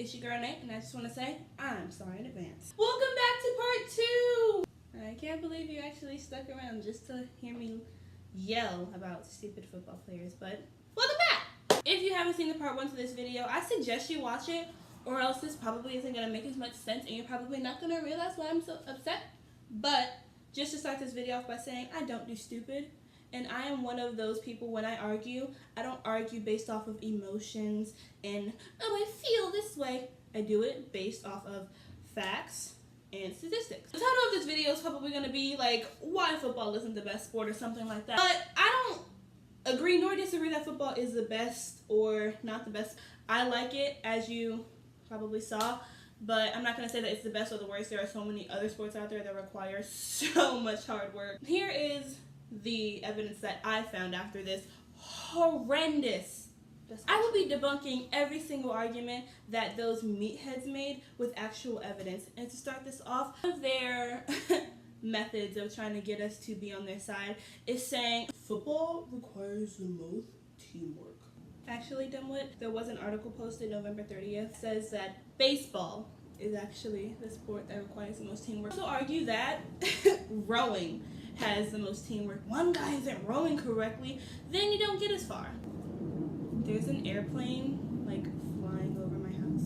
It's your girl Nate, and I just want to say, I'm sorry in advance. Welcome back to part 2! I can't believe you actually stuck around just to hear me yell about stupid football players, but welcome back! If you haven't seen the part 1 to this video, I suggest you watch it, or else this probably isn't going to make as much sense, and you're probably not going to realize why I'm so upset. But just to start this video off by saying, I don't do stupid. And I am one of those people, when I argue, I don't argue based off of emotions and, oh, I feel this way. I do it based off of facts and statistics. The title of this video is probably going to be like, why football isn't the best sport or something like that. But I don't agree nor disagree that football is the best or not the best. I like it, as you probably saw. But I'm not going to say that it's the best or the worst. There are so many other sports out there that require so much hard work. Here is the evidence that I found after this horrendous discussion. I will be debunking every single argument that those meatheads made with actual evidence. And to start this off, one of their methods of trying to get us to be on their side is saying football requires the most teamwork. Actually, Dumbwit, there was an article posted November 30th that says that baseball is actually the sport that requires the most teamwork. I also argue that rowing has the most teamwork. One guy isn't rowing correctly, then you don't get as far. There's an airplane like flying over my house.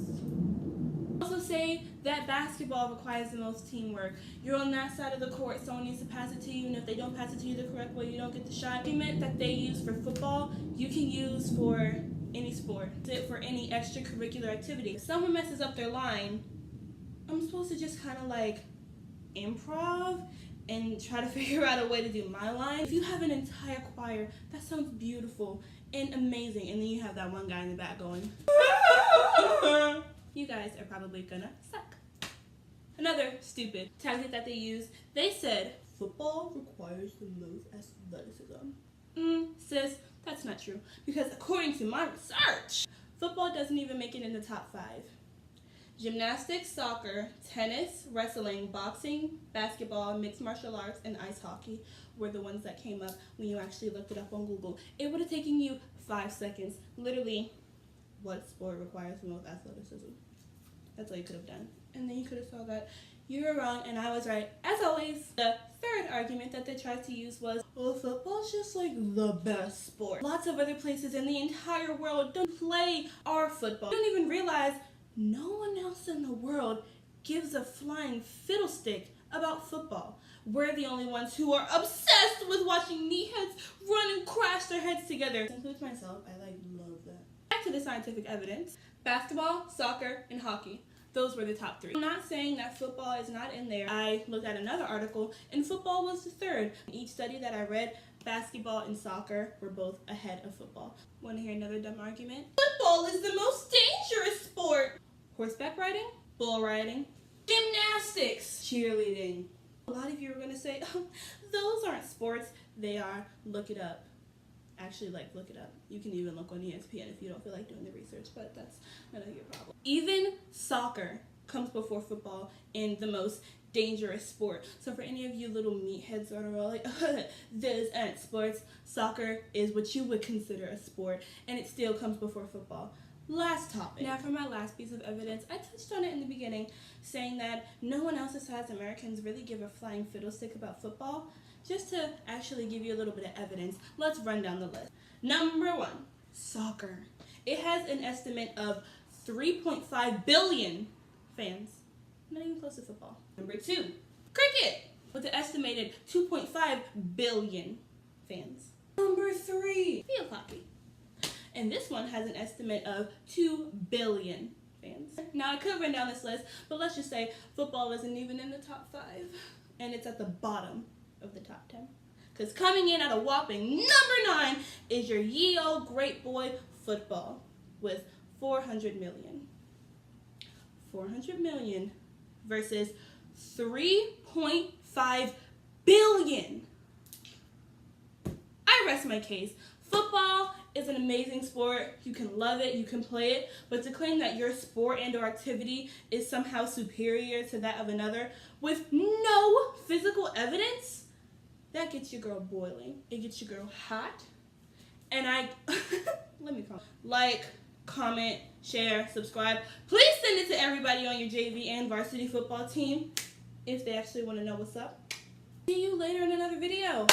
Also say that basketball requires the most teamwork. You're on that side of the court, someone needs to pass it to you, and if they don't pass it to you the correct way, you don't get the shot. The argument that they use for football, you can use for any sport, for any extracurricular activity. If someone messes up their line, I'm supposed to just kind of like improv and try to figure out a way to do my line. If you have an entire choir, that sounds beautiful and amazing, and then you have that one guy in the back going, you guys are probably gonna suck. Another stupid tactic that they use, they said, football requires the most athleticism. Sis, that's not true, because according to my research, football doesn't even make it in the top 5. Gymnastics, soccer, tennis, wrestling, boxing, basketball, mixed martial arts, and ice hockey were the ones that came up when you actually looked it up on Google. It would have taken you 5 seconds. Literally, what sport requires the most athleticism? That's all you could have done. And then you could have saw that you were wrong and I was right. As always, the third argument that they tried to use was, well, football's just like the best sport. Lots of other places in the entire world don't play our football. You don't even realize no one else in the world gives a flying fiddlestick about football. We're the only ones who are obsessed with watching meatheads run and crash their heads together. To include myself, I love that. Back to the scientific evidence. Basketball, soccer, and hockey. Those were the top 3. I'm not saying that football is not in there. I looked at another article, and football was the 3rd. In each study that I read, basketball and soccer were both ahead of football. Want to hear another dumb argument? Football is the most dangerous sport. Horseback riding, bull riding, gymnastics, cheerleading. A lot of you are going to say, oh, those aren't sports. They are. Look it up. Actually, look it up. You can even look on ESPN if you don't feel like doing the research, but that's none of your problem. Even soccer comes before football in the most dangerous sport. So for any of you little meatheads that are all like, those aren't sports, soccer is what you would consider a sport, and it still comes before football. Last topic. Now for my last piece of evidence, I touched on it in the beginning, saying that no one else besides Americans really give a flying fiddlestick about football. Just to actually give you a little bit of evidence, let's run down the list. Number 1, soccer. It has an estimate of 3.5 billion fans. Not even close to football. Number 2, cricket, with an estimated 2.5 billion fans. Number 3, field hockey. And this one has an estimate of 2 billion fans. Now, I could run down this list, but let's just say football isn't even in the top 5. And it's at the bottom of the top 10. Because coming in at a whopping number 9 is your ye old great boy football with 400 million. 400 million versus 3.5 billion. I rest my case. Football is an amazing sport. You can love it, you can play it, but to claim that your sport and or activity is somehow superior to that of another with no physical evidence, that gets your girl boiling. It gets your girl hot. And let me comment, share, subscribe. Please send it to everybody on your JV and varsity football team if they actually want to know what's up. See you later in another video.